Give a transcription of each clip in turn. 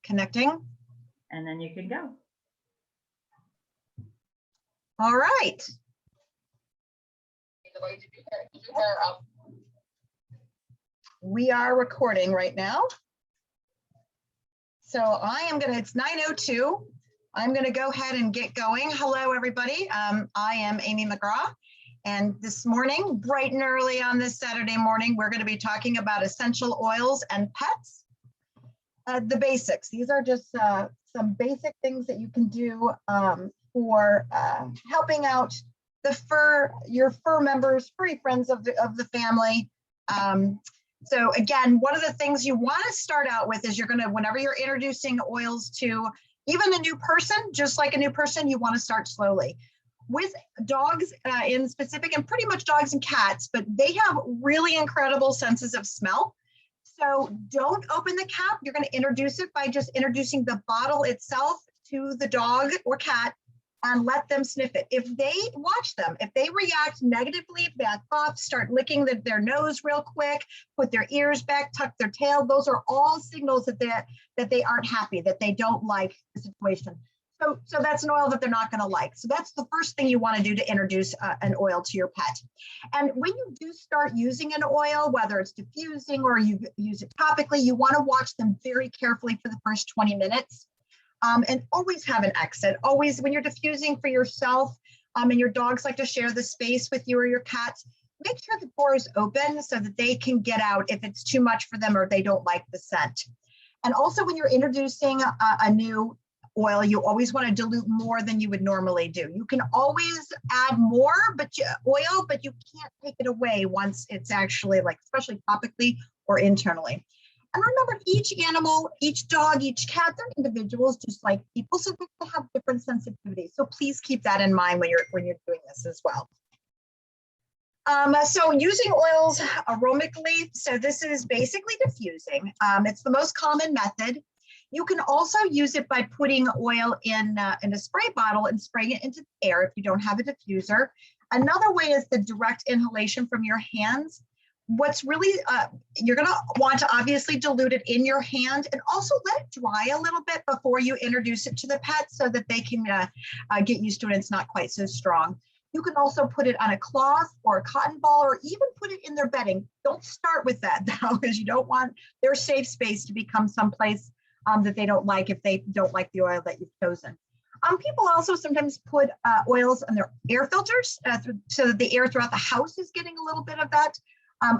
Connecting. And then you can go. All right. We are recording right now. So I am going to, it's 9:02. I'm going to go ahead and get going. Hello, everybody. I am Amy McGraw. And this morning, bright and early on this Saturday morning, we're going to be talking about essential oils and pets. The basics. These are just some basic things that you can do for helping out your fur members, furry friends of the family. So again, one of the things you want to start out with is whenever you're introducing oils to even a new person, just like a new person, you want to start slowly. With dogs in specific, and pretty much dogs and cats, but they have really incredible senses of smell. So don't open the cap. You're going to introduce it by just introducing the bottle itself to the dog or cat and let them sniff it. If they react negatively, back off, start licking their nose real quick, put their ears back, tuck their tail, those are all signals that they aren't happy, that they don't like the situation. So that's an oil that they're not going to like. So that's the first thing you want to do to introduce an oil to your pet. And when you do start using an oil, whether it's diffusing or you use it topically, you want to watch them very carefully for the first 20 minutes. And always have an exit. Always, when you're diffusing for yourself and your dogs like to share the space with you or your cats, make sure the door is open so that they can get out if it's too much for them or they don't like the scent. And also when you're introducing a new oil, you always want to dilute more than you would normally do. You can always add more oil, but you can't take it away once it's actually, like, especially topically or internally. And remember, each animal, each dog, each cat, they're individuals just like people, so they have different sensitivities. So please keep that in mind when you're doing this as well. So using oils aerobically, so this is basically diffusing. It's the most common method. You can also use it by putting oil in a spray bottle and spraying it into the air if you don't have a diffuser. Another way is the direct inhalation from your hands. What's really, you're going to want to obviously dilute it in your hand and also let it dry a little bit before you introduce it to the pet so that they can get used to it and it's not quite so strong. You can also put it on a cloth or a cotton ball or even put it in their bedding. Don't start with that though, because you don't want their safe space to become someplace that they don't like if they don't like the oil that you've chosen. People also sometimes put oils on their air filters so that the air throughout the house is getting a little bit of that.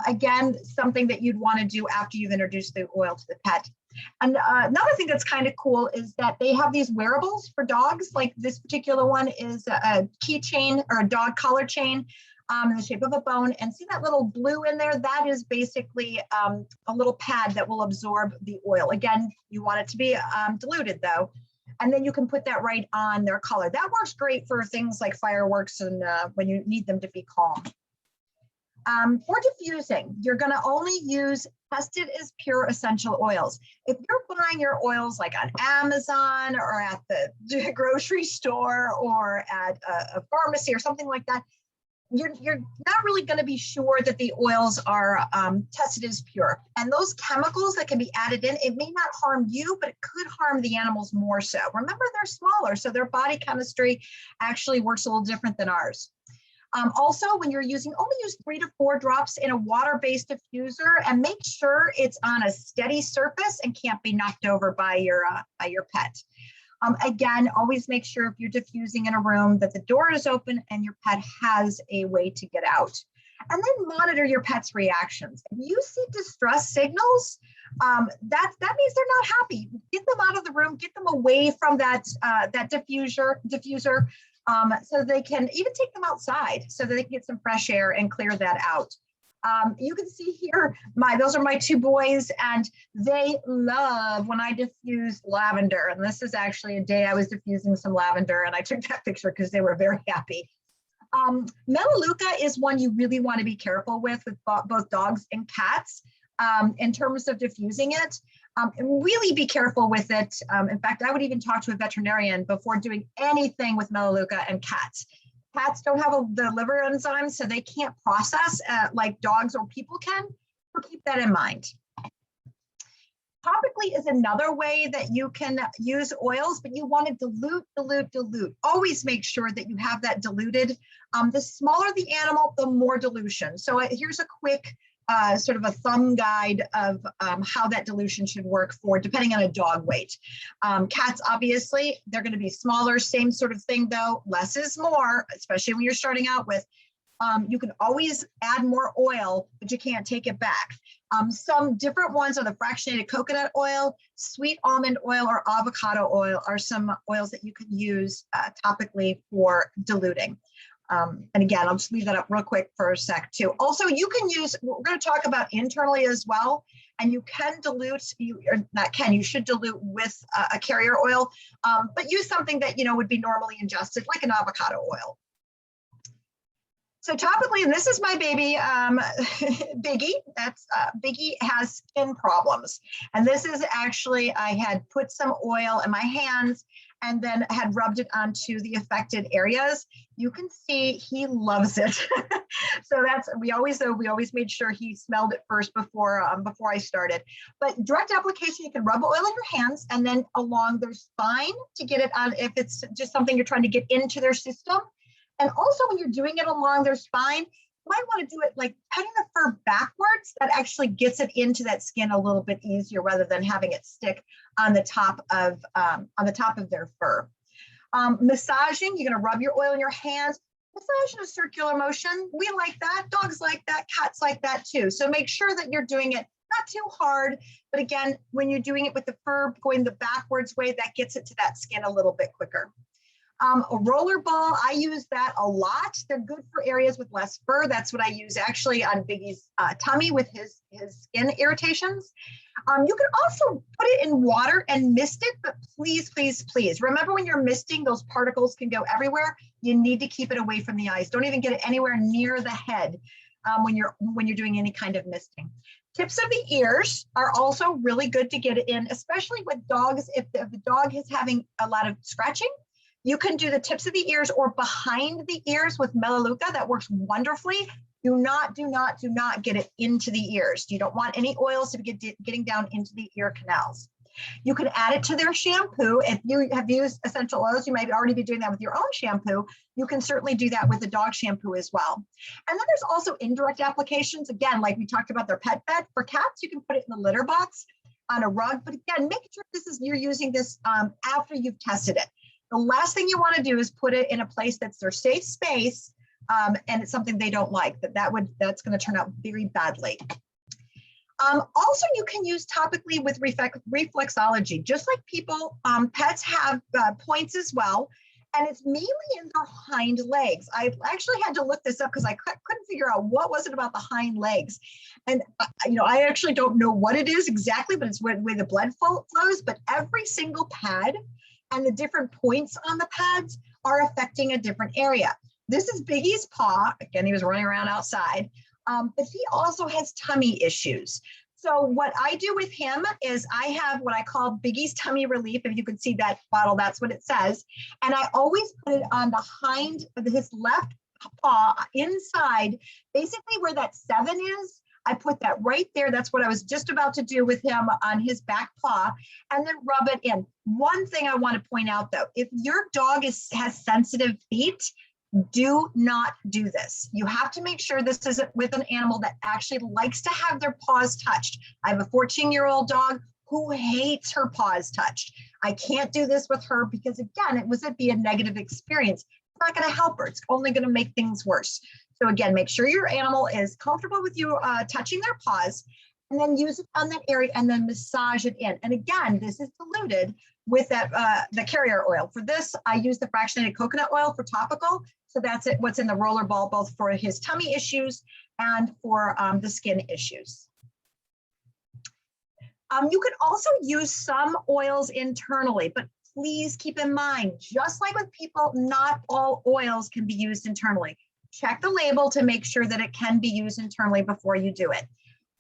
Again, something that you'd want to do after you've introduced the oil to the pet. And another thing that's kind of cool is that they have these wearables for dogs. Like this particular one is a keychain or a dog collar chain in the shape of a bone. And see that little blue in there? That is basically a little pad that will absorb the oil. Again, you want it to be diluted though. And then you can put that right on their collar. That works great for things like fireworks and when you need them to be calm. For diffusing, you're going to only use tested as pure essential oils. If you're buying your oils like on Amazon or at the grocery store or at a pharmacy or something like that, you're not really going to be sure that the oils are tested as pure. And those chemicals that can be added in, it may not harm you, but it could harm the animals more so. Remember, they're smaller, so their body chemistry actually works a little different than ours. Also, when you're using, only use 3 to 4 drops in a water-based diffuser and make sure it's on a steady surface and can't be knocked over by your pet. Again, always make sure if you're diffusing in a room that the door is open and your pet has a way to get out. And then monitor your pet's reactions. If you see distress signals, that means they're not happy. Get them out of the room, get them away from that diffuser. So they can even take them outside so that they can get some fresh air and clear that out. You can see here, those are my 2 boys, and they love when I diffuse lavender. And this is actually a day I was diffusing some lavender, and I took that picture because they were very happy. Melaleuca is one you really want to be careful with both dogs and cats in terms of diffusing it. And really be careful with it. In fact, I would even talk to a veterinarian before doing anything with Melaleuca and cats. Cats don't have the liver enzymes, so they can't process like dogs or people can. So keep that in mind. Topically is another way that you can use oils, but you want to dilute, dilute, dilute. Always make sure that you have that diluted. The smaller the animal, the more dilution. So here's a quick sort of a thumb guide of how that dilution should work for, depending on a dog weight. Cats, obviously, they're going to be smaller, same sort of thing though. Less is more, especially when you're starting out with. You can always add more oil, but you can't take it back. Some different ones are the fractionated coconut oil, sweet almond oil, or avocado oil are some oils that you can use topically for diluting. And again, I'll just leave that up real quick for a sec too. Also, you can use, we're going to talk about internally as well, and you can dilute, you should dilute with a carrier oil, but use something that, would be normally ingested, like an avocado oil. So topically, and this is my baby, Biggie. That's Biggie has skin problems. And this is actually, I had put some oil in my hands and then had rubbed it onto the affected areas. You can see he loves it. So we always made sure he smelled it first before I started. But direct application, you can rub oil in your hands and then along their spine to get it on, if it's just something you're trying to get into their system. And also when you're doing it along their spine, you might want to do it like petting the fur backwards. That actually gets it into that skin a little bit easier rather than having it stick on the top of their fur. Massaging, you're going to rub your oil in your hands. Massage in a circular motion. We like that. Dogs like that. Cats like that too. So make sure that you're doing it not too hard, but again, when you're doing it with the fur going the backwards way, that gets it to that skin a little bit quicker. A roller ball, I use that a lot. They're good for areas with less fur. That's what I use actually on Biggie's tummy with his skin irritations. You can also put it in water and mist it, but please, please, please, remember when you're misting, those particles can go everywhere. You need to keep it away from the eyes. Don't even get it anywhere near the head when you're doing any kind of misting. Tips of the ears are also really good to get it in, especially with dogs. If the dog is having a lot of scratching, you can do the tips of the ears or behind the ears with Melaleuca. That works wonderfully. Do not get it into the ears. You don't want any oils to be getting down into the ear canals. You can add it to their shampoo. If you have used essential oils, you might already be doing that with your own shampoo. You can certainly do that with the dog shampoo as well. And then there's also indirect applications. Again, like we talked about their pet bed. For cats, you can put it in the litter box on a rug. But again, make sure you're using this after you've tested it. The last thing you want to do is put it in a place that's their safe space, and it's something they don't like. That's going to turn out very badly. Also, you can use topically with reflexology. Just like people, pets have points as well, and it's mainly in their hind legs. I actually had to look this up because I couldn't figure out what was it about the hind legs. And I actually don't know what it is exactly, but it's where the blood flows. But every single pad and the different points on the pads are affecting a different area. This is Biggie's paw. Again, he was running around outside, but he also has tummy issues. So what I do with him is I have what I call Biggie's Tummy Relief. If you can see that bottle, that's what it says. And I always put it on the hind of his left paw inside, basically where that 7 is. I put that right there. That's what I was just about to do with him on his back paw, and then rub it in. One thing I want to point out though, if your dog has sensitive feet, do not do this. You have to make sure this is with an animal that actually likes to have their paws touched. I have a 14-year-old dog who hates her paws touched. I can't do this with her because again, it'd be a negative experience. It's not going to help her. It's only going to make things worse. So again, make sure your animal is comfortable with you touching their paws, and then use it on that area and then massage it in. And again, this is diluted with that the carrier oil. For this, I use the fractionated coconut oil for topical. So that's it. What's in the roller ball, both for his tummy issues and for the skin issues. You can also use some oils internally, but please keep in mind, just like with people, not all oils can be used internally. Check the label to make sure that it can be used internally before you do it.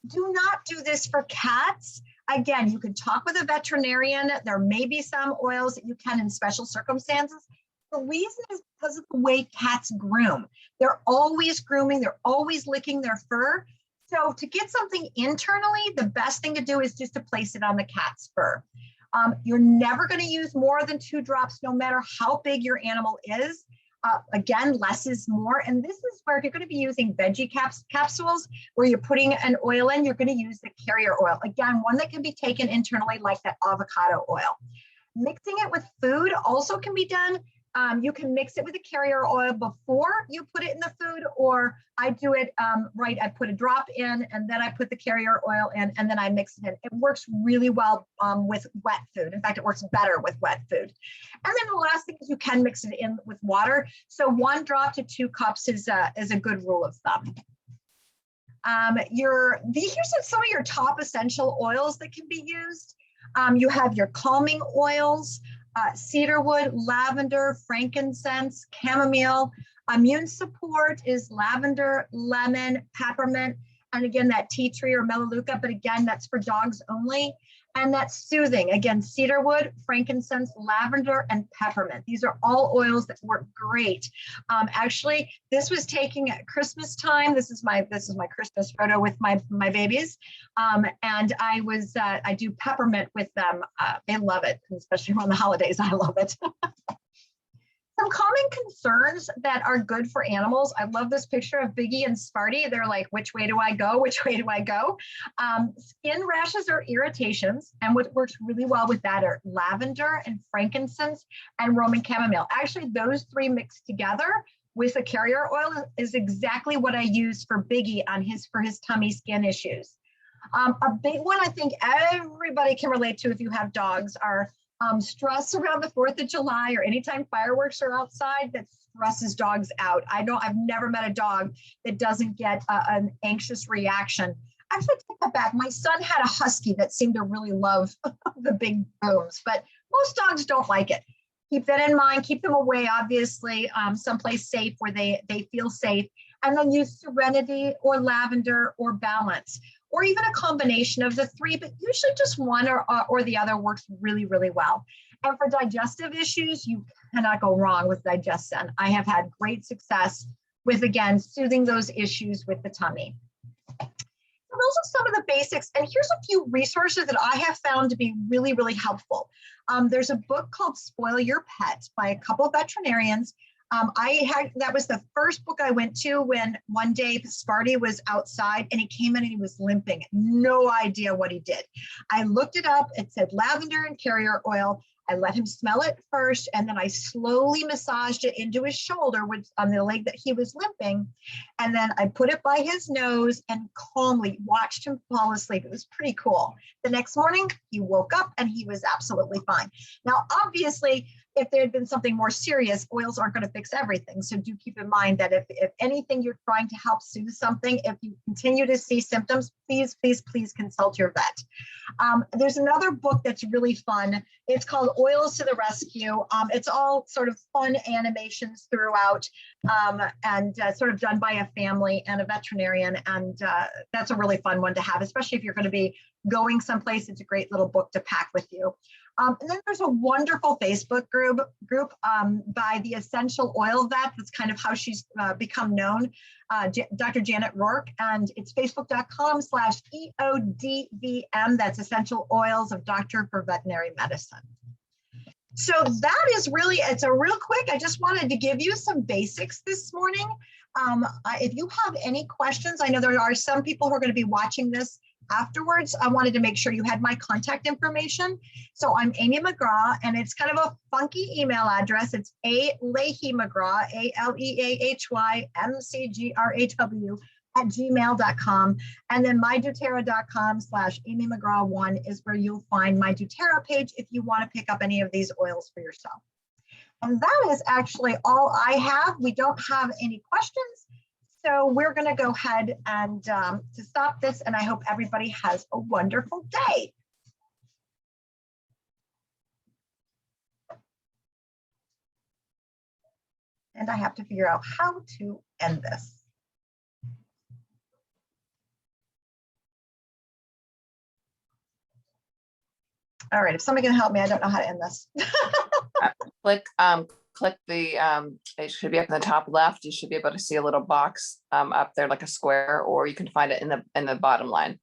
Do not do this for cats. Again, you can talk with a veterinarian. There may be some oils that you can in special circumstances. The reason is because of the way cats groom. They're always grooming. They're always licking their fur. So to get something internally, the best thing to do is just to place it on the cat's fur. You're never going to use more than 2 drops, no matter how big your animal is. Again, less is more. And this is where if you're going to be using veggie capsules, where you're putting an oil in, you're going to use the carrier oil. Again, one that can be taken internally, like that avocado oil. Mixing it with food also can be done. You can mix it with the carrier oil before you put it in the food, or I do it right. I put a drop in and then I put the carrier oil in and then I mix it in. It works really well with wet food. In fact, it works better with wet food. And then the last thing is you can mix it in with water. So 1 drop to 2 cups is a good rule of thumb. Here's some of your top essential oils that can be used. You have your calming oils, cedarwood, lavender, frankincense, chamomile. Immune support is lavender, lemon, peppermint, and again, that tea tree or melaleuca, but again, that's for dogs only. And that's soothing. Again, cedarwood, frankincense, lavender, and peppermint. These are all oils that work great. Actually, this was taking at Christmas time. This is my Christmas photo with my babies. And I do peppermint with them. They love it, especially around the holidays. I love it. Some common concerns that are good for animals. I love this picture of Biggie and Sparty. They're like, which way do I go? Which way do I go? Skin rashes or irritations. And what works really well with that are lavender and frankincense and Roman chamomile. Actually, those 3 mixed together with a carrier oil is exactly what I use for Biggie for his tummy skin issues. A big one I think everybody can relate to if you have dogs are stress around the 4th of July or anytime fireworks are outside. That stresses dogs out. I've never met a dog that doesn't get an anxious reaction. Actually, take that back. My son had a husky that seemed to really love the big booms, but most dogs don't like it. Keep that in mind. Keep them away, obviously, someplace safe where they feel safe. And then use serenity or lavender or balance, or even a combination of the 3, but usually just one or the other works really, really well. And for digestive issues, you cannot go wrong with Digestin. I have had great success with, again, soothing those issues with the tummy. So those are some of the basics. And here's a few resources that I have found to be really, really helpful. There's a book called Spoil Your Pet by a couple of veterinarians. That was the first book I went to when one day Sparty was outside and he came in and he was limping. No idea what he did. I looked it up. It said lavender and carrier oil. I let him smell it first, and then I slowly massaged it into his shoulder on the leg that he was limping. And then I put it by his nose and calmly watched him fall asleep. It was pretty cool. The next morning, he woke up and he was absolutely fine. Now, obviously, if there had been something more serious, oils aren't going to fix everything. So do keep in mind that if anything, you're trying to help soothe something, if you continue to see symptoms, please, please, please consult your vet. There's another book that's really fun. It's called Oils to the Rescue. It's all sort of fun animations throughout and sort of done by a family and a veterinarian. And that's a really fun one to have, especially if you're going to be going someplace. It's a great little book to pack with you. And then there's a wonderful Facebook group by the Essential Oil Vet. That's kind of how she's become known, Dr. Janet Rourke, and it's facebook.com/EODVM. That's Essential Oils of Doctor for Veterinary Medicine. So that is really, it's a real quick, I just wanted to give you some basics this morning. If you have any questions, I know there are some people who are going to be watching this afterwards. I wanted to make sure you had my contact information. So I'm Amy McGraw, and it's kind of a funky email address. It's aleahymcgraw, ALEAHYMCGRAW @gmail.com. And then mydoterra.com/AmyMcGraw1 is where you'll find my doTERRA page if you want to pick up any of these oils for yourself. And that is actually all I have. We don't have any questions. So we're going to go ahead and to stop this, and I hope everybody has a wonderful day. And I have to figure out how to end this. All right, if somebody can help me, I don't know how to end this. Click click the, it should be up in the top left. You should be able to see a little box up there like a square, or you can find it in the bottom line.